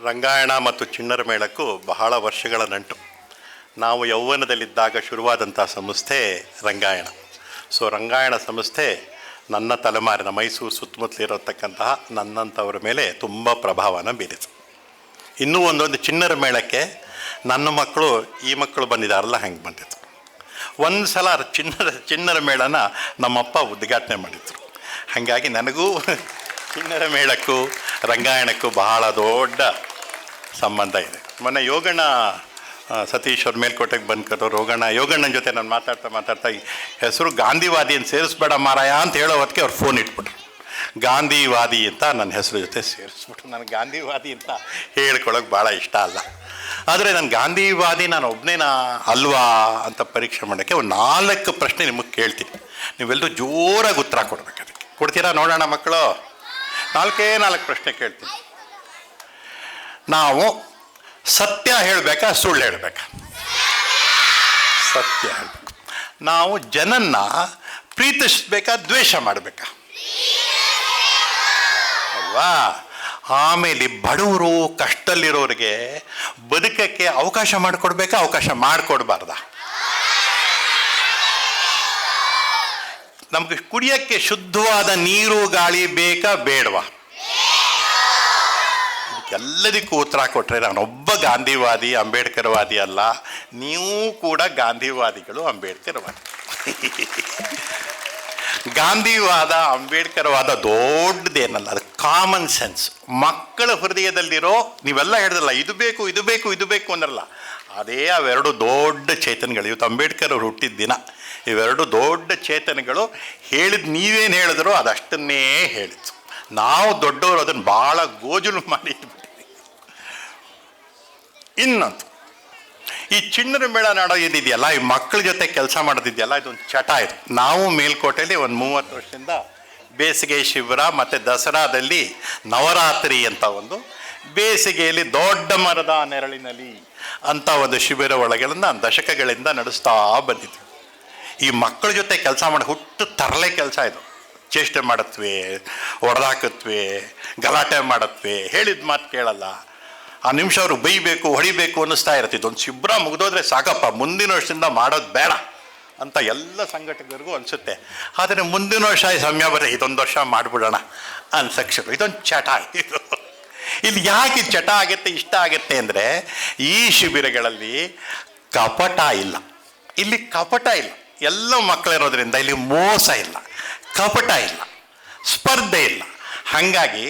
ರಂಗಾಯಣ ಮತ್ತು ಚಿಣ್ಣರ ಮೇಳಕ್ಕೂ ಬಹಳ ವರ್ಷಗಳ ನಂಟು. ನಾವು ಯೌವನದಲ್ಲಿದ್ದಾಗ ಶುರುವಾದಂಥ ಸಂಸ್ಥೆ ರಂಗಾಯಣ. ರಂಗಾಯಣ ಸಂಸ್ಥೆ ನನ್ನ ತಲೆಮಾರಿನ ಮೈಸೂರು ಸುತ್ತಮುತ್ತಲಿರತಕ್ಕಂತಹ ನನ್ನಂಥವ್ರ ಮೇಲೆ ತುಂಬ ಪ್ರಭಾವನ ಬೀರಿತು. ಇನ್ನೂ ಒಂದೊಂದು ಚಿಣ್ಣರ ಮೇಳಕ್ಕೆ ನನ್ನ ಮಕ್ಕಳು ಈ ಮಕ್ಕಳು ಬಂದಿದ್ದಾರಲ್ಲ ಹಂಗೆ ಬಂದಿತ್ತು. ಒಂದು ಸಲ ಚಿಣ್ಣರ ಮೇಳನ ನಮ್ಮಪ್ಪ ಉದ್ಘಾಟನೆ ಮಾಡಿದ್ರು. ಹಾಗಾಗಿ ನನಗೂ ಚಿಣ್ಣರ ಮೇಳಕ್ಕೂ ರಂಗಾಯಣಕ್ಕೂ ಬಹಳ ದೊಡ್ಡ ಸಂಬಂಧ ಇದೆ. ಮೊನ್ನೆ ಯೋಗಣ್ಣ ಸತೀಶ್ ಅವ್ರ ಮೇಲ್ಕೋಟೆಗೆ ಬಂದ್ಕೊಟ್ಟು ಯೋಗಣ್ಣನ ಜೊತೆ ನಾನು ಮಾತಾಡ್ತಾ ಈ ಹೆಸರು ಗಾಂಧಿವಾದಿಯನ್ನು ಸೇರಿಸ್ಬೇಡ ಮಾರಾಯ ಅಂತ ಹೇಳೋ ಹೊತ್ತಿಗೆ ಅವ್ರು ಫೋನ್ ಇಟ್ಬಿಟ್ರು. ಗಾಂಧಿವಾದಿ ಅಂತ ನನ್ನ ಹೆಸರು ಜೊತೆ ಸೇರಿಸ್ಬಿಟ್ರು. ನನಗೆ ಗಾಂಧಿವಾದಿ ಅಂತ ಹೇಳ್ಕೊಳಕ್ಕೆ ಭಾಳ ಇಷ್ಟ ಅಲ್ಲ. ಆದರೆ ನಾನು ಗಾಂಧಿವಾದಿ ನಾನು ಒಬ್ಬನೇನಾ ಅಲ್ವಾ ಅಂತ ಪರೀಕ್ಷೆ ಮಾಡೋಕ್ಕೆ ಒಂದು 4 ಪ್ರಶ್ನೆ ನಿಮಗೆ ಕೇಳ್ತೀನಿ. ನೀವೆಲ್ಲರೂ ಜೋರಾಗಿ ಉತ್ತರ ಕೊಡ್ಬೇಕು. ಅದಕ್ಕೆ ಕೊಡ್ತೀರಾ ನೋಡೋಣ ಮಕ್ಕಳು? 4 ಪ್ರಶ್ನೆ ಕೇಳ್ತೀನಿ. ನಾವು ಸತ್ಯ ಹೇಳಬೇಕಾ ಸುಳ್ಳು ಹೇಳಬೇಕಾ? ಸತ್ಯ ಹೇಳಬೇಕು. ನಾವು ಜನನ್ನ ಪ್ರೀತಿಸಬೇಕಾ ದ್ವೇಷ ಮಾಡಬೇಕಾ? ಅಲ್ವಾ? ಆಮೇಲೆ ಬಡವರು ಕಷ್ಟದಲ್ಲಿರೋರಿಗೆ ಬದುಕಕ್ಕೆ ಅವಕಾಶ ಮಾಡಿಕೊಡ್ಬೇಕಾ ಅವಕಾಶ ಮಾಡಿಕೊಡ್ಬಾರ್ದ? ನಮಗೆ ಕುಡಿಯೋಕ್ಕೆ ಶುದ್ಧವಾದ ನೀರು ಗಾಳಿ ಬೇಕಾ ಬೇಡವಾ? ಎಲ್ಲದಕ್ಕೂ ಉತ್ತರ ಕೊಟ್ಟರೆ ನಾನೊಬ್ಬ ಗಾಂಧಿವಾದಿ ಅಂಬೇಡ್ಕರ್ವಾದಿ ಅಲ್ಲ, ನೀವು ಕೂಡ ಗಾಂಧಿವಾದಿಗಳು ಅಂಬೇಡ್ಕರ್ವಾದಿ. ಗಾಂಧಿವಾದ ಅಂಬೇಡ್ಕರ್ವಾದ ದೊಡ್ಡದೇನಲ್ಲ, ಅದು ಕಾಮನ್ ಸೆನ್ಸ್. ಮಕ್ಕಳ ಹೃದಯದಲ್ಲಿರೋ ನೀವೆಲ್ಲ ಹೇಳಿದ್ರಲ್ಲ ಇದು ಬೇಕು ಇದು ಬೇಕು ಇದು ಬೇಕು ಅನ್ನರಲ್ಲ, ಅದೇ ಅವೆರಡು ದೊಡ್ಡ ಚೇತನಗಳು. ಇವತ್ತು ಅಂಬೇಡ್ಕರ್ ಅವರು ಹುಟ್ಟಿದ ದಿನ. ಇವೆರಡು ದೊಡ್ಡ ಚೇತನಗಳು ಹೇಳಿದ ನೀವೇನು ಹೇಳಿದ್ರೋ ಅದಷ್ಟನ್ನೇ ಹೇಳಿತು. ನಾವು ದೊಡ್ಡವರು ಅದನ್ನು ಭಾಳ ಗೋಜಲು ಮಾಡಿ ಇಟ್ಬಿಟ್ಟಿದ್ದೀವಿ. ಇನ್ನೊಂದು, ಈ ಚಿಣ್ಣರ ಮೇಳ ನಡೆಯೋದಿದೆಯಲ್ಲ, ಈ ಮಕ್ಕಳ ಜೊತೆ ಕೆಲಸ ಮಾಡೋದಿದೆಯಲ್ಲ, ಇದೊಂದು ಚಟ ಇದು. ನಾವು ಮೇಲ್ಕೋಟೆಯಲ್ಲಿ ಒಂದು 30 ವರ್ಷದಿಂದ ಬೇಸಿಗೆ ಶಿಬಿರ ಮತ್ತು ದಸರಾದಲ್ಲಿ ನವರಾತ್ರಿ ಅಂತ ಒಂದು ಬೇಸಿಗೆಯಲ್ಲಿ ದೊಡ್ಡ ಮರದ ನೆರಳಿನಲ್ಲಿ ಅಂತ ಒಂದು ಶಿಬಿರ ಒಳಗೆಲ್ಲ ದಶಕಗಳಿಂದ ನಡೆಸ್ತಾ ಬಂದಿದ್ವಿ. ಈ ಮಕ್ಕಳ ಜೊತೆ ಕೆಲಸ ಮಾಡಿ ಹುಟ್ಟು ತರಲೆ ಕೆಲಸ ಇದು. ಚೇಷ್ಟೆ ಮಾಡತ್ವೆ, ಹೊಡೆದಾಕತ್ವೆ, ಗಲಾಟೆ ಮಾಡತ್ವೆ, ಹೇಳಿದ ಮಾತು ಕೇಳಲ್ಲ. ಆ ನಿಮಿಷ ಅವರು ಬೈಬೇಕು ಹೊಡಿಬೇಕು ಅನ್ನಿಸ್ತಾ ಇರುತ್ತೆ. ಇದೊಂದು ಶಿಬಿರ ಮುಗಿದೋದ್ರೆ ಸಾಕಪ್ಪ, ಮುಂದಿನ ವರ್ಷದಿಂದ ಮಾಡೋದು ಬೇಡ ಅಂತ ಎಲ್ಲ ಸಂಘಟಕರಿಗೂ ಅನಿಸುತ್ತೆ. ಆದರೆ ಮುಂದಿನ ವರ್ಷ ಈ ಸಮಯ ಬರೀ ಇದೊಂದು ವರ್ಷ ಮಾಡಿಬಿಡೋಣ ಅನ್ಸಕ್ಷರು. ಇದೊಂದು ಚಟ ಇದು. ಇಲ್ಲಿ ಯಾಕೆ ಚಟ ಆಗುತ್ತೆ ಇಷ್ಟ ಆಗುತ್ತೆ ಅಂದರೆ, ಈ ಶಿಬಿರಗಳಲ್ಲಿ ಕಪಟ ಇಲ್ಲ. ಇಲ್ಲಿ ಕಪಟ ಇಲ್ಲ. ಎಲ್ಲ ಮಕ್ಕಳಿರೋದ್ರಿಂದ ಇಲ್ಲಿ ಮೋಸ ಇಲ್ಲ, ಕಪಟ ಇಲ್ಲ, ಸ್ಪರ್ಧೆ ಇಲ್ಲ. ಹಾಗಾಗಿ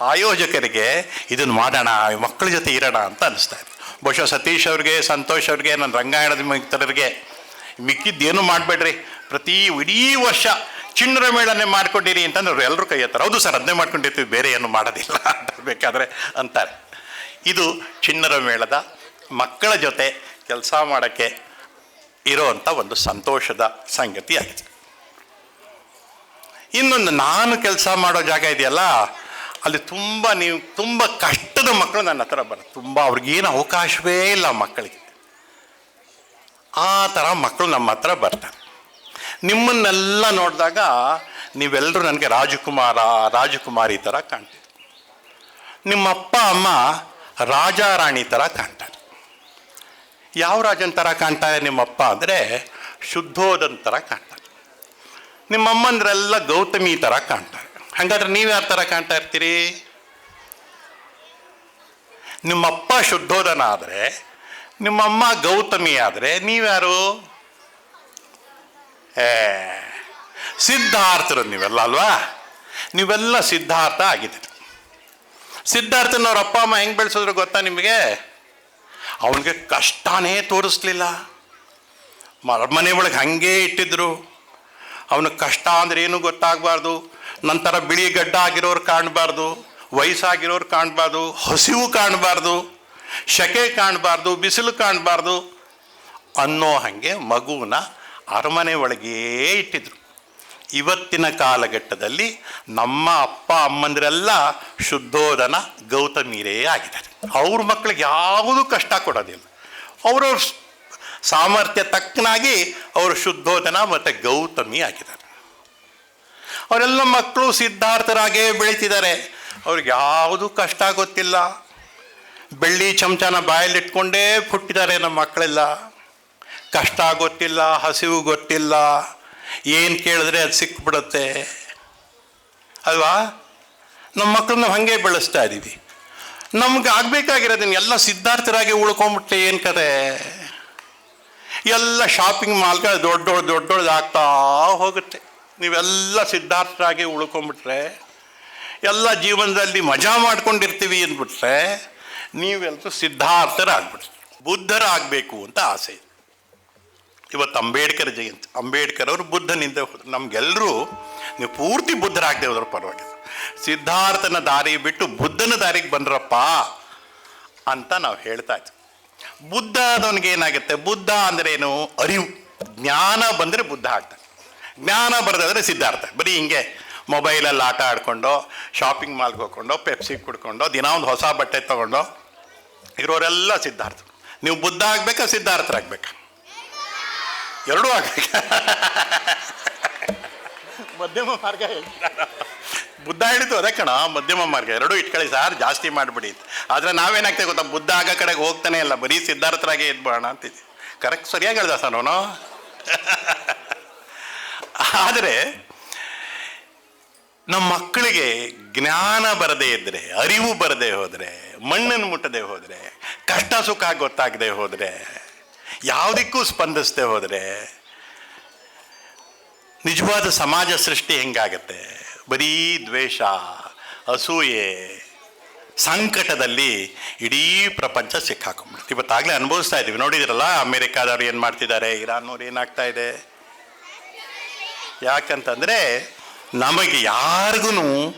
ಆಯೋಜಕರಿಗೆ ಇದನ್ನು ಮಾಡೋಣ, ಮಕ್ಕಳ ಜೊತೆ ಇರೋಣ ಅಂತ ಅನಿಸ್ತಾ ಇದೆ. ಬಹುಶಃ ಸತೀಶ್ ಅವ್ರಿಗೆ, ಸಂತೋಷ್ ಅವ್ರಿಗೆ, ನನ್ನ ರಂಗಾಯಣದ ಮಿತ್ರರಿಗೆ ಮಿಕ್ಕಿದ್ದೇನು ಮಾಡಬೇಡ್ರಿ, ಇಡೀ ವರ್ಷ ಚಿಣ್ಣರ ಮೇಳನೆ ಮಾಡ್ಕೊಂಡಿರಿ ಅಂತಂದ್ರೆ ಅವ್ರು ಎಲ್ಲರೂ ಕೈ ಎತ್ತಾರೆ. ಹೌದು ಸರ್, ಅದನ್ನೇ ಮಾಡ್ಕೊಂಡಿರ್ತೀವಿ, ಬೇರೆ ಏನು ಮಾಡೋದಿಲ್ಲ ಅಂತ ಬೇಕಾದರೆ ಅಂತಾರೆ. ಇದು ಚಿಣ್ಣರ ಮೇಳದ ಮಕ್ಕಳ ಜೊತೆ ಕೆಲಸ ಮಾಡೋಕ್ಕೆ ಇರೋವಂಥ ಒಂದು ಸಂತೋಷದ ಸಂಗತಿ ಆಗಿದೆ. ಇನ್ನೊಂದು, ನಾನು ಕೆಲಸ ಮಾಡೋ ಜಾಗ ಇದೆಯಲ್ಲ, ಅಲ್ಲಿ ತುಂಬ ಕಷ್ಟದ ಮಕ್ಕಳು ನನ್ನ ಹತ್ರ ಬರುತ್ತೆ. ತುಂಬ ಅವ್ರಿಗೇನು ಅವಕಾಶವೇ ಇಲ್ಲ ಮಕ್ಕಳಿಗೆ. ಆ ಥರ ಮಕ್ಕಳು ನಮ್ಮ ಹತ್ರ ಬರ್ತಾರೆ. ನಿಮ್ಮನ್ನೆಲ್ಲ ನೋಡಿದಾಗ ನೀವೆಲ್ಲರೂ ನನಗೆ ರಾಜಕುಮಾರಿ ಥರ ಕಾಣ್ತೀರಿ. ನಿಮ್ಮ ಅಪ್ಪ ಅಮ್ಮ ರಾಜ ರಾಣಿ ಥರ ಕಾಣ್ತಾರೆ. ಯಾವ ರಾಜನ ಥರ ಕಾಣ್ತಾರೆ ನಿಮ್ಮಪ್ಪ ಅಂದರೆ ಶುದ್ಧೋಧನ ಥರ ಕಾಣ್ತಾರೆ. ನಿಮ್ಮಮ್ಮಂದ್ರೆಲ್ಲ ಗೌತಮಿ ಥರ ಕಾಣ್ತಾರೆ. ಹಾಗಾದ್ರೆ ನೀವು ಯಾರ ಥರ ಕಾಣ್ತಾ ಇರ್ತೀರಿ? ನಿಮ್ಮಪ್ಪ ಶುದ್ಧೋಧನ ಆದರೆ, ನಿಮ್ಮಮ್ಮ ಗೌತಮಿ ಆದರೆ ನೀವ್ಯಾರು? ಸಿದ್ಧಾರ್ಥರು ನೀವೆಲ್ಲ ಅಲ್ವಾ? ನೀವೆಲ್ಲ ಸಿದ್ಧಾರ್ಥ ಆಗಿದ್ದೀರಿ. ಸಿದ್ಧಾರ್ಥನವ್ರ ಅಪ್ಪ ಅಮ್ಮ ಹೆಂಗೆ ಬೆಳೆಸಿದ್ರು ಗೊತ್ತಾ ನಿಮಗೆ? ಅವನಿಗೆ ಕಷ್ಟನೇ ತೋರಿಸ್ಲಿಲ್ಲ. ಮನೆ ಒಳಗೆ ಹಾಗೇ ಇಟ್ಟಿದ್ರು. ಅವನಿಗೆ ಕಷ್ಟ ಅಂದರೆ ಏನು ಗೊತ್ತಾಗಬಾರ್ದು. ನಂತರ ಬಿಳಿ ಗಡ್ಡ ಆಗಿರೋರು ಕಾಣಬಾರ್ದು, ವಯಸ್ಸಾಗಿರೋರು ಕಾಣಬಾರ್ದು, ಹಸಿವು ಕಾಣಬಾರ್ದು, ಶೆಕೆ ಕಾಣಬಾರ್ದು, ಬಿಸಿಲು ಕಾಣಬಾರ್ದು ಅನ್ನೋ ಹಾಗೆ ಮಗುವನ್ನ ಅರಮನೆ ಒಳಗೇ ಇಟ್ಟಿದ್ರು. ಇವತ್ತಿನ ಕಾಲಘಟ್ಟದಲ್ಲಿ ನಮ್ಮ ಅಪ್ಪ ಅಮ್ಮಂದಿರೆಲ್ಲ ಶುದ್ಧೋಧನ ಗೌತಮೀರೇ ಆಗಿದ್ದಾರೆ. ಅವ್ರ ಮಕ್ಕಳಿಗೆ ಯಾವುದೂ ಕಷ್ಟ ಕೊಡೋದಿಲ್ಲ. ಅವರವ್ರ ಸಾಮರ್ಥ್ಯ ತಕ್ಕನಾಗಿ ಅವರು ಶುದ್ಧೋಧನ ಮತ್ತು ಗೌತಮಿ ಆಗಿದ್ದಾರೆ. ಅವರೆಲ್ಲ ಮಕ್ಕಳು ಸಿದ್ಧಾರ್ಥರಾಗೇ ಬೆಳೀತಿದ್ದಾರೆ. ಅವ್ರಿಗೆ ಯಾವುದೂ ಕಷ್ಟ ಗೊತ್ತಿಲ್ಲ. ಬೆಳ್ಳಿ ಚಮಚನ ಬಾಯಲ್ಲಿಟ್ಕೊಂಡೇ ಹುಟ್ಟಿದ್ದಾರೆ ನಮ್ಮ ಮಕ್ಕಳೆಲ್ಲ. ಕಷ್ಟ ಗೊತ್ತಿಲ್ಲ, ಹಸಿವು ಗೊತ್ತಿಲ್ಲ, ಏನು ಕೇಳಿದ್ರೆ ಅದು ಸಿಕ್ಬಿಡುತ್ತೆ ಅಲ್ವಾ. ನಮ್ಮ ಮಕ್ಕಳನ್ನ ಹಾಗೆ ಬೆಳೆಸ್ತಾ ಇದ್ದೀವಿ. ನಮ್ಗೆ ಆಗಬೇಕಾಗಿರೋದನ್ನ ಎಲ್ಲ ಸಿದ್ಧಾರ್ಥರಾಗಿ ಉಳ್ಕೊಂಬಿಟ್ರೆ ಏನು ಕತೆ. ಎಲ್ಲ ಶಾಪಿಂಗ್ ಮಾಲ್ಗಳು ದೊಡ್ಡದು ಆಗ್ತಾ ಹೋಗುತ್ತೆ. ನೀವೆಲ್ಲ ಸಿದ್ಧಾರ್ಥರಾಗಿ ಉಳ್ಕೊಂಬಿಟ್ರೆ, ಎಲ್ಲ ಜೀವನದಲ್ಲಿ ಮಜಾ ಮಾಡ್ಕೊಂಡಿರ್ತೀವಿ ಅಂದ್ಬಿಟ್ರೆ ನೀವೆಲ್ಲರೂ ಸಿದ್ಧಾರ್ಥರಾಗ್ಬಿಟ್ರಿ. ಬುದ್ಧರಾಗಬೇಕು ಅಂತ ಆಸೆ ಇದೆ. ಇವತ್ತು ಅಂಬೇಡ್ಕರ್ ಜಯಂತಿ. ಅಂಬೇಡ್ಕರ್ ಅವರು ಬುದ್ಧನಿಂದ ಹೋದ್ರು. ನಮಗೆಲ್ಲರೂ ನೀವು ಪೂರ್ತಿ ಬುದ್ಧರಾಗದೆ ಹೋದ್ರು ಪರವಾಗಿಲ್ಲ, ಸಿದ್ಧಾರ್ಥನ ದಾರಿ ಬಿಟ್ಟು ಬುದ್ಧನ ದಾರಿಗೆ ಬಂದ್ರಪ್ಪ ಅಂತ ನಾವು ಹೇಳ್ತಾ ಇದ್ವಿ. ಬುದ್ಧ ಅದವನಿಗೆ ಏನಾಗುತ್ತೆ? ಬುದ್ಧ ಅಂದ್ರೆ ಏನು? ಅರಿವು, ಜ್ಞಾನ ಬಂದರೆ ಬುದ್ಧ ಆಗ್ತಾನೆ, ಜ್ಞಾನ ಬರದಾದ್ರೆ ಸಿದ್ಧಾರ್ಥ. ಬರೀ ಹಿಂಗೆ ಮೊಬೈಲಲ್ಲಿ ಆಟ ಆಡ್ಕೊಂಡು, ಶಾಪಿಂಗ್ ಮಾಲ್ಗೆ ಹೋಗ್ಕೊಂಡು, ಪೆಪ್ಸಿ ಕುಡ್ಕೊಂಡು, ದಿನ ಒಂದು ಹೊಸ ಬಟ್ಟೆ ತೊಗೊಂಡು ಇರೋರೆಲ್ಲ ಸಿದ್ಧಾರ್ಥ. ನೀವು ಬುದ್ಧ ಆಗ್ಬೇಕಾ ಸಿದ್ಧಾರ್ಥರಾಗ್ಬೇಕಾ? ಎರಡೂ ಆಗ್ಬೇಕ. ಮಧ್ಯಮ ಮಾರ್ಗ ಬುದ್ಧ ಹೇಳಿದ್ದು ಅದೇ ಕಣ, ಮಧ್ಯಮ ಮಾರ್ಗ. ಎರಡೂ ಇಟ್ಕೊಳ್ಳಿ ಸಾರ್, ಜಾಸ್ತಿ ಮಾಡಿಬಿಡಿ. ಆದರೆ ನಾವೇನಾಗ್ತೇವೆ ಗೊತ್ತಾ, ಬುದ್ಧ ಆಗ ಕಡೆಗೆ ಹೋಗ್ತಾನೆ ಇಲ್ಲ, ಬರೀ ಸಿದ್ಧಾರ್ಥರಾಗೆ ಇದ್ಬೋಣ ಅಂತಿದ್ವಿ. ಕರೆಕ್ಟ್, ಸರಿಯಾಗಿ ಹೇಳ್ದ ಸರ್ ಅವನು. ಆದರೆ ನಮ್ಮ ಮಕ್ಕಳಿಗೆ ಜ್ಞಾನ ಬರದೇ ಇದ್ದರೆ, ಅರಿವು ಬರದೇ ಹೋದರೆ, ಮಣ್ಣನ್ನು ಮುಟ್ಟದೆ ಹೋದರೆ, ಕಷ್ಟ ಸುಖ ಗೊತ್ತಾಗದೆ ಹೋದರೆ, ಯಾವುದಕ್ಕೂ ಸ್ಪಂದಿಸದೆ ಹೋದರೆ ನಿಜವಾದ ಸಮಾಜ ಸೃಷ್ಟಿ ಹೆಂಗಾಗತ್ತೆ? ಬರೀ ದ್ವೇಷ, ಅಸೂಯೆ, ಸಂಕಟದಲ್ಲಿ ಇಡೀ ಪ್ರಪಂಚ ಸಿಕ್ಕಾಕೊಂಡ್ಬಿಡುತ್ತೆ. ಇವತ್ತಾಗಲೇ ಅನುಭವಿಸ್ತಾ ಇದ್ದೀವಿ, ನೋಡಿದಿರಲ್ಲ ಅಮೇರಿಕಾದವ್ರು ಏನು ಮಾಡ್ತಿದ್ದಾರೆ, ಇರಾನ್ನವ್ರು ಏನಾಗ್ತಾ ಇದೆ. ಯಾಕಂತಂದರೆ ನಮಗೆ ಯಾರಿಗೂ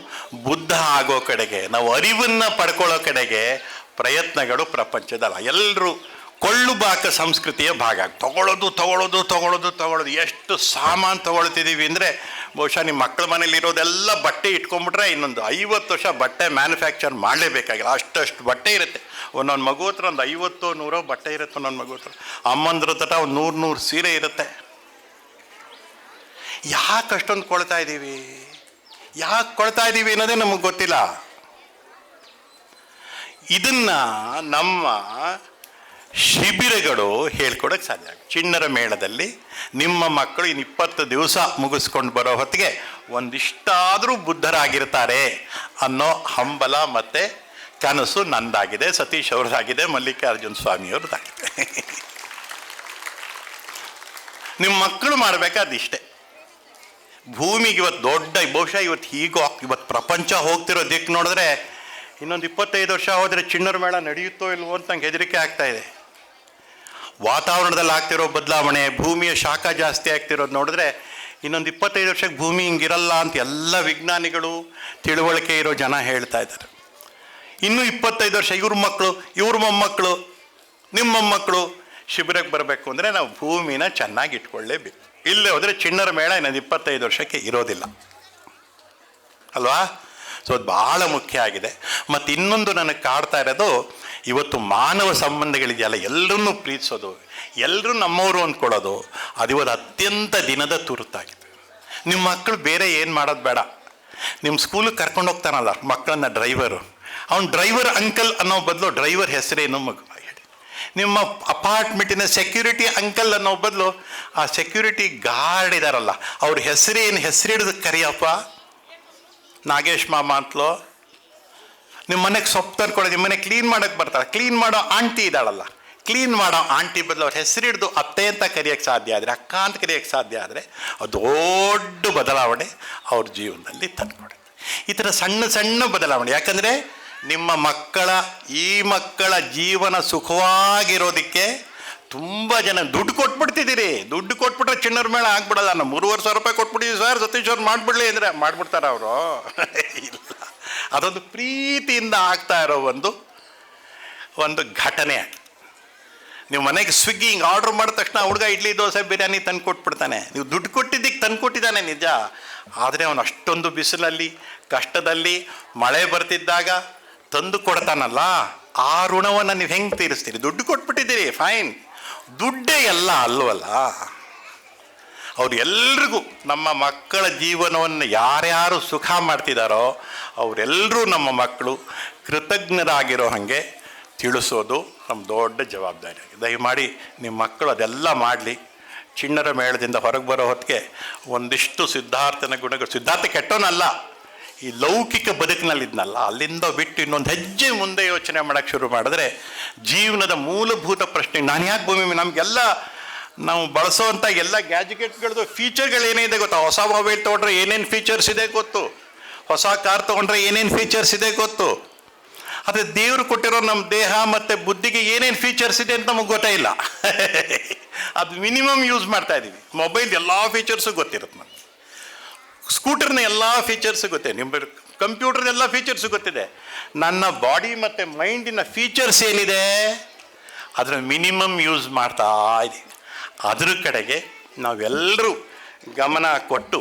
ಬುದ್ಧ ಆಗೋ ಕಡೆಗೆ, ನಾವು ಅರಿವನ್ನು ಪಡ್ಕೊಳ್ಳೋ ಕಡೆಗೆ ಪ್ರಯತ್ನಗಳು ಪ್ರಪಂಚದಲ್ಲ. ಎಲ್ಲರೂ ಕೊಳ್ಳುಬಾಕ ಸಂಸ್ಕೃತಿಯ ಭಾಗ. ತಗೊಳ್ಳೋದು ಎಷ್ಟು ಸಾಮಾನು ತಗೊಳ್ತಿದ್ದೀವಿ ಅಂದರೆ, ಬಹುಶಃ ನಿಮ್ಮ ಮಕ್ಕಳ ಮನೇಲಿರೋದೆಲ್ಲ ಬಟ್ಟೆ ಇಟ್ಕೊಂಡ್ಬಿಟ್ರೆ ಇನ್ನೊಂದು 50 ವರ್ಷ ಬಟ್ಟೆ ಮ್ಯಾನುಫ್ಯಾಕ್ಚರ್ ಮಾಡಲೇಬೇಕಾಗಿಲ್ಲ, ಅಷ್ಟು ಬಟ್ಟೆ ಇರುತ್ತೆ. ಒಂದೊಂದು ಮಗು ಹತ್ರ ಒಂದು 50-100 ಬಟ್ಟೆ ಇರುತ್ತೆ. ಒಂದೊಂದು ಮಗು ಹತ್ರ, ಅಮ್ಮಂದ್ರ ಹತ್ರ ಒಂದು 100 ಸೀರೆ ಇರುತ್ತೆ. ಯಾಕೆ ಅಷ್ಟೊಂದು ಕೊಳ್ತಾ ಇದ್ದೀವಿ ಅನ್ನೋದೇ ನಮಗೆ ಗೊತ್ತಿಲ್ಲ. ಇದನ್ನ ನಮ್ಮ ಶಿಬಿರಗಳು ಹೇಳ್ಕೊಡಕ್ಕೆ ಸಾಧ್ಯ. ಚಿಣ್ಣರ ಮೇಳದಲ್ಲಿ ನಿಮ್ಮ ಮಕ್ಕಳು ಇನ್ನು 20 ದಿವಸ ಮುಗಿಸ್ಕೊಂಡು ಬರೋ ಹೊತ್ತಿಗೆ ಒಂದಿಷ್ಟಾದರೂ ಬುದ್ಧರಾಗಿರ್ತಾರೆ ಅನ್ನೋ ಹಂಬಲ ಮತ್ತು ಕನಸು ನಂದಾಗಿದೆ, ಸತೀಶ್ ಅವ್ರದ್ದಾಗಿದೆ, ಮಲ್ಲಿಕಾರ್ಜುನ ಸ್ವಾಮಿಯವ್ರದ್ದಾಗಿದೆ. ನಿಮ್ಮ ಮಕ್ಕಳು ಮಾಡಬೇಕಾದಿಷ್ಟೇ. ಭೂಮಿಗೆ ಇವತ್ತು ಬಹುಶಃ ಇವತ್ತು ಪ್ರಪಂಚ ಹೋಗ್ತಿರೋ ದಿಕ್ಕು ನೋಡಿದ್ರೆ ಇನ್ನೊಂದು 25 ವರ್ಷ ಹೋದರೆ ಚಿಣ್ಣರ ಮೇಳ ನಡೆಯುತ್ತೋ ಇಲ್ವೋ ಅಂತ ನಂಗೆ ಹೆದರಿಕೆ ಆಗ್ತಾ ಇದೆ. ವಾತಾವರಣದಲ್ಲಿ ಆಗ್ತಿರೋ ಬದಲಾವಣೆ, ಭೂಮಿಯ ಶಾಖ ಜಾಸ್ತಿ ಆಗ್ತಿರೋದು ನೋಡಿದ್ರೆ ಇನ್ನೊಂದು 25 ವರ್ಷಕ್ಕೆ ಭೂಮಿ ಹಿಂಗಿರಲ್ಲ ಅಂತ ಎಲ್ಲ ವಿಜ್ಞಾನಿಗಳು, ತಿಳುವಳಿಕೆ ಇರೋ ಜನ ಹೇಳ್ತಾ ಇದ್ದಾರೆ. ಇನ್ನೂ 25 ವರ್ಷ ಇವ್ರ ಮಕ್ಕಳು, ಇವ್ರ ಮೊಮ್ಮಕ್ಕಳು, ನಿಮ್ಮ ಮೊಮ್ಮಕ್ಕಳು ಶಿಬಿರಕ್ಕೆ ಬರಬೇಕು ಅಂದರೆ ನಾವು ಭೂಮಿನ ಚೆನ್ನಾಗಿ ಇಟ್ಕೊಳ್ಳೇಬೇಕು. ಇಲ್ಲೇ ಹೋದರೆ ಚಿಣ್ಣರ ಮೇಳ ಇನ್ನೊಂದು 25 ವರ್ಷಕ್ಕೆ ಇರೋದಿಲ್ಲ ಅಲ್ವಾ. ಸೊ ಅದು ಭಾಳ ಮುಖ್ಯ ಆಗಿದೆ. ಮತ್ತು ಇನ್ನೊಂದು ನನಗೆ ಕಾಡ್ತಾ ಇರೋದು, ಇವತ್ತು ಮಾನವ ಸಂಬಂಧಗಳಿದೆಯಲ್ಲ, ಎಲ್ಲರನ್ನೂ ಪ್ರೀತಿಸೋದು, ಎಲ್ಲರೂ ನಮ್ಮವರು ಅಂದ್ಕೊಳ್ಳೋದು, ಅದು ಇವತ್ತು ಅತ್ಯಂತ ದಿನದ ತುರ್ತಾಗಿದೆ. ನಿಮ್ಮ ಮಕ್ಕಳು ಬೇರೆ ಏನು ಮಾಡೋದು ಬೇಡ. ನಿಮ್ಮ ಸ್ಕೂಲಿಗೆ ಕರ್ಕೊಂಡು ಹೋಗ್ತಾನಲ್ಲ ಮಕ್ಕಳನ್ನ ಡ್ರೈವರು, ಅವ್ನು ಡ್ರೈವರ್ ಅಂಕಲ್ ಅನ್ನೋ ಬದಲು ಡ್ರೈವರ್ ಹೆಸರೇನು ಮಗು ಹೇಳಿ. ನಿಮ್ಮ ಅಪಾರ್ಟ್ಮೆಂಟಿನ ಸೆಕ್ಯೂರಿಟಿ ಅಂಕಲ್ ಅನ್ನೋ ಬದಲು ಆ ಸೆಕ್ಯೂರಿಟಿ ಗಾರ್ಡ್ ಇದ್ದಾರಲ್ಲ ಅವ್ರ ಹೆಸರಿಡಿದು ಕರಿಯಪ್ಪ, ನಾಗೇಶ್ ಮಾಮ ಅಂತಲೋ. ನಿಮ್ಮ ಮನೆಗೆ ಸೊಪ್ಪು ತಂದ್ಕೊಡೋದು, ನಿಮ್ಮ ಮನೆ ಕ್ಲೀನ್ ಮಾಡೋಕ್ಕೆ ಬರ್ತಾರೆ, ಕ್ಲೀನ್ ಮಾಡೋ ಆಂಟಿ ಇದ್ದಾಳಲ್ಲ, ಕ್ಲೀನ್ ಮಾಡೋ ಆಂಟಿ ಬದಲು ಅವ್ರ ಹೆಸರಿಡ್ದು ಅತ್ತೆ ಅಂತ ಕರೆಯೋಕ್ಕೆ ಸಾಧ್ಯ ಆದರೆ, ಅಕ್ಕ ಅಂತ ಕರೆಯೋಕ್ಕೆ ಸಾಧ್ಯ ಆದರೆ, ದೊಡ್ಡ ಬದಲಾವಣೆ ಅವ್ರ ಜೀವನದಲ್ಲಿ ತಂದುಕೊಡುತ್ತೆ. ಈ ಥರ ಸಣ್ಣ ಸಣ್ಣ ಬದಲಾವಣೆ. ಯಾಕಂದರೆ ನಿಮ್ಮ ಮಕ್ಕಳ ಜೀವನ ಸುಖವಾಗಿರೋದಕ್ಕೆ ತುಂಬ ಜನ ದುಡ್ಡು ಕೊಟ್ಬಿಡ್ತಿದ್ದೀರಿ. ದುಡ್ಡು ಕೊಟ್ಬಿಟ್ರೆ ಚಿಣ್ಣರ ಮೇಳ ಆಗ್ಬಿಡಲ್ಲ. ನಾವು 3,500 ರೂಪಾಯಿ ಕೊಟ್ಬಿಟ್ಟಿದ್ದೀವಿ ಸರ್, ಸತೀಶ್ ಅವ್ರು ಮಾಡಿಬಿಡ್ಲಿ ಅಂದರೆ ಮಾಡಿಬಿಡ್ತಾರ ಅವರು? ಇಲ್ಲ, ಅದೊಂದು ಪ್ರೀತಿಯಿಂದ ಆಗ್ತಾ ಇರೋ ಒಂದು ಘಟನೆ. ನೀವು ಮನೆಗೆ ಸ್ವಿಗ್ಗಿ ಹಿಂಗೆ ಆರ್ಡ್ರ್ ಮಾಡಿದ ತಕ್ಷಣ ಹುಡುಗ ಇಡ್ಲಿ ದೋಸೆ ಬಿರಿಯಾನಿ ತಂದು ಕೊಟ್ಬಿಡ್ತಾನೆ. ನೀವು ದುಡ್ಡು ಕೊಟ್ಟಿದ್ದಕ್ಕೆ ತಂದು ಕೊಟ್ಟಿದ್ದಾನೆ ನಿಜ, ಆದರೆ ಅವನು ಅಷ್ಟೊಂದು ಬಿಸಿಲಲ್ಲಿ, ಕಷ್ಟದಲ್ಲಿ, ಮಳೆ ಬರ್ತಿದ್ದಾಗ ತಂದು ಕೊಡ್ತಾನಲ್ಲ, ಆ ಋಣವನ್ನು ನೀವು ಹೆಂಗೆ ತೀರಿಸ್ತೀರಿ? ದುಡ್ಡು ಕೊಟ್ಬಿಟ್ಟಿದ್ದೀರಿ, ಫೈನ್, ದುಡ್ಡೇ ಎಲ್ಲ ಅಲ್ವಲ್ಲ. ಅವ್ರು ಎಲ್ರಿಗೂ, ನಮ್ಮ ಮಕ್ಕಳ ಜೀವನವನ್ನು ಯಾರ್ಯಾರು ಸುಖ ಮಾಡ್ತಿದ್ದಾರೋ ಅವರೆಲ್ಲರೂ ನಮ್ಮ ಮಕ್ಕಳು ಕೃತಜ್ಞರಾಗಿರೋ ಹಾಗೆ ತಿಳಿಸೋದು ನಮ್ಮ ದೊಡ್ಡ ಜವಾಬ್ದಾರಿ. ದಯಮಾಡಿ ನಿಮ್ಮ ಮಕ್ಕಳು ಅದೆಲ್ಲ ಮಾಡಲಿ. ಚಿಣ್ಣರ ಮೇಳದಿಂದ ಹೊರಗೆ ಬರೋ ಹೊತ್ತಿಗೆ ಒಂದಿಷ್ಟು ಸಿದ್ಧಾರ್ಥನ ಗುಣಗಳು, ಸಿದ್ಧಾರ್ಥ ಕೆಟ್ಟವನಲ್ಲ, ಈ ಲೌಕಿಕ ಬದುಕಿನಲ್ಲಿದ್ನಲ್ಲ ಅಲ್ಲಿಂದ ಬಿಟ್ಟು ಇನ್ನೊಂದು ಹೆಜ್ಜೆ ಮುಂದೆ ಯೋಚನೆ ಮಾಡೋಕ್ಕೆ ಶುರು ಮಾಡಿದ್ರೆ ಜೀವನದ ಮೂಲಭೂತ ಪ್ರಶ್ನೆ, ನಾನು ಯಾಕೆ ಭೂಮಿ, ನಮಗೆಲ್ಲ ನಾವು ಬಳಸೋವಂಥ ಎಲ್ಲ ಗ್ಯಾಜೆಟ್ಗಳದ್ದು ಫೀಚರ್ಗಳೇನಿದೆ ಗೊತ್ತಾ? ಹೊಸ ಮೊಬೈಲ್ ತೊಗೊಂಡ್ರೆ ಏನೇನು ಫೀಚರ್ಸ್ ಇದೆ ಗೊತ್ತು, ಹೊಸ ಕಾರ್ ತೊಗೊಂಡ್ರೆ ಏನೇನು ಫೀಚರ್ಸ್ ಇದೆ ಗೊತ್ತು. ಆದರೆ ದೇವರು ಕೊಟ್ಟಿರೋ ನಮ್ಮ ದೇಹ ಮತ್ತು ಬುದ್ಧಿಗೆ ಏನೇನು ಫೀಚರ್ಸ್ ಇದೆ ಅಂತ ನಮಗೆ ಗೊತ್ತೇ ಇಲ್ಲ. ಅದು ಮಿನಿಮಮ್ ಯೂಸ್ ಮಾಡ್ತಾ ಇದ್ದೀವಿ. ಮೊಬೈಲ್ ಎಲ್ಲ ಫೀಚರ್ಸು ಗೊತ್ತಿರುತ್ತೆ ನಮಗೆ, ಸ್ಕೂಟರ್ನ ಎಲ್ಲ ಫೀಚರ್ಸು ಗೊತ್ತಿದೆ, ನಿಮ್ಮ ಕಂಪ್ಯೂಟರ್ನ ಎಲ್ಲ ಫೀಚರ್ಸು ಗೊತ್ತಿದೆ. ನನ್ನ ಬಾಡಿ ಮತ್ತು ಮೈಂಡಿನ ಫೀಚರ್ಸ್ ಏನಿದೆ ಅದರ ಮಿನಿಮಮ್ ಯೂಸ್ ಮಾಡ್ತಾ ಇದ್ದೀವಿ. ಅದ್ರ ಕಡೆಗೆ ನಾವೆಲ್ಲರೂ ಗಮನ ಕೊಟ್ಟು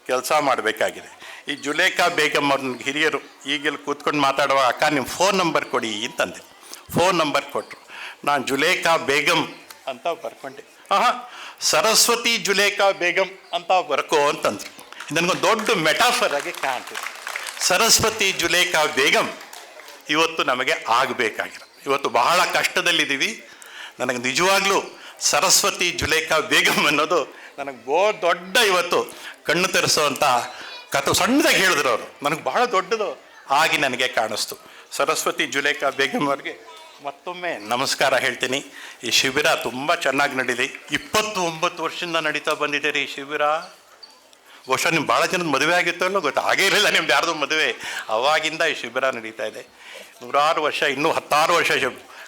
ಕೆಲಸ ಮಾಡಬೇಕಾಗಿದೆ. ಈ ಜುಲೇಖಾ ಬೇಗಮ್ ಅವ್ರ ಹಿರಿಯರು ಈಗೆಲ್ಲ ಕೂತ್ಕೊಂಡು ಮಾತಾಡುವ, ಅಕ್ಕ ನಿಮ್ಮ ಫೋನ್ ನಂಬರ್ ಕೊಡಿ ಅಂತಂದೆ. ಫೋನ್ ನಂಬರ್ ಕೊಟ್ಟರು. ನಾನು ಜುಲೇಖಾ ಬೇಗಮ್ ಅಂತ ಬರ್ಕೊಂಡೆ. ಸರಸ್ವತಿ ಜುಲೇಖಾ ಬೇಗಮ್ ಅಂತ ಬರ್ಕೋ ಅಂತಂದ್ರು. ನನಗೊಂದು ದೊಡ್ಡ ಮೆಟಾಫರ್ ಆಗಿ ಕಾಣ್ತದೆ. ಸರಸ್ವತಿ ಜುಲೇಖಾ ಬೇಗಮ್ ಇವತ್ತು ನಮಗೆ ಆಗಬೇಕಾಗಿರೋ, ಇವತ್ತು ಬಹಳ ಕಷ್ಟದಲ್ಲಿದ್ದೀವಿ. ನನಗೆ ನಿಜವಾಗ್ಲೂ ಸರಸ್ವತಿ ಜುಲೇಖಾ ಬೇಗಮ್ ಅನ್ನೋದು ನನಗೆ ದೊಡ್ಡ ಇವತ್ತು ಕಣ್ಣು ತೆರೆಸೋವಂಥ ಕಥೆ. ಸಣ್ಣದಾಗಿ ಹೇಳಿದ್ರು ಅವರು, ನನಗೆ ಬಹಳ ದೊಡ್ಡದು ಆಗಿ ನನಗೆ ಕಾಣಿಸ್ತು. ಸರಸ್ವತಿ ಜುಲೇಖಾ ಬೇಗಮ್ ಅವ್ರಿಗೆ ಮತ್ತೊಮ್ಮೆ ನಮಸ್ಕಾರ ಹೇಳ್ತೀನಿ. ಈ ಶಿಬಿರ ತುಂಬ ಚೆನ್ನಾಗಿ ನಡೀಲಿ. 29 ವರ್ಷದಿಂದ ನಡೀತಾ ಬಂದಿದೆ ರೀ ಈ ಶಿಬಿರ. ಬಹುಶಃ ನಿಮ್ಮ ಭಾಳ ಜನದ ಮದುವೆ ಆಗಿತ್ತು ಅನ್ನೋ ಗೊತ್ತು, ಹಾಗೇ ಇರಲಿಲ್ಲ ನಿಮ್ದು ಯಾರ್ದು ಮದುವೆ. ಅವಾಗಿಂದ ಈ ಶಿಬಿರ ನಡೀತಾ ಇದೆ. 100 ವರ್ಷ, ಇನ್ನೂ 10 ವರ್ಷ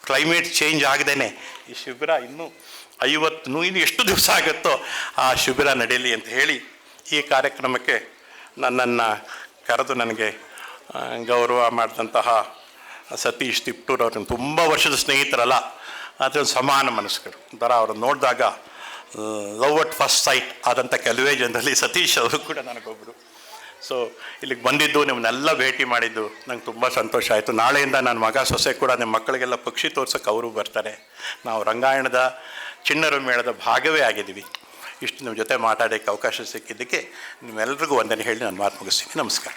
ಕ್ಲೈಮೇಟ್ ಚೇಂಜ್ ಆಗದೇನೆ ಈ ಶಿಬಿರ ಇನ್ನೂ 50 ಇನ್ನು ಎಷ್ಟು ದಿವಸ ಆಗುತ್ತೋ ಆ ಶಿಬಿರ ನಡೀಲಿ ಅಂತ ಹೇಳಿ ಈ ಕಾರ್ಯಕ್ರಮಕ್ಕೆ ನನ್ನನ್ನು ಕರೆದು ನನಗೆ ಗೌರವ ಮಾಡಿದಂತಹ ಸತೀಶ್ ತಿಪ್ಟೂರ್ ಅವ್ರನ್ನ ತುಂಬ ವರ್ಷದ ಸ್ನೇಹಿತರಲ್ಲ, ಆದರೆ ಸಮಾನ ಮನಸ್ಕರು ಒಂಥರ ಅವ್ರನ್ನ ನೋಡಿದಾಗ ಲವ್ ಅಟ್ ಫಸ್ಟ್ ಸೈಟ್ ಆದಂಥ ಕೆಲವೇ ಜನರಲ್ಲಿ ಸತೀಶ್ ಅವರು ಕೂಡ ನನಗೊಬ್ಬರು. ಸೊ ಇಲ್ಲಿಗೆ ಬಂದಿದ್ದು, ನಿಮ್ಮನ್ನೆಲ್ಲ ಭೇಟಿ ಮಾಡಿದ್ದು ನಂಗೆ ತುಂಬ ಸಂತೋಷ ಆಯಿತು. ನಾಳೆಯಿಂದ ನನ್ನ ಮಗ ಸೊಸೆ ಕೂಡ ನಿಮ್ಮ ಮಕ್ಕಳಿಗೆಲ್ಲ ಪಕ್ಷಿ ತೋರ್ಸೋಕ್ಕೆ ಅವರು ಬರ್ತಾರೆ. ನಾವು ರಂಗಾಯಣದ ಚಿಣ್ಣರ ಮೇಳದ ಭಾಗವೇ ಆಗಿದ್ದೀವಿ. ಇಷ್ಟು ನಿಮ್ಮ ಜೊತೆ ಮಾತಾಡೋಕ್ಕೆ ಅವಕಾಶ ಸಿಕ್ಕಿದ್ದಕ್ಕೆ ನಿಮ್ಮೆಲ್ಲರಿಗೂ ವಂದನೆ ಹೇಳಿ ನಾನು ಮಾತು ಮುಗಿಸ್ತೀನಿ. ನಮಸ್ಕಾರ.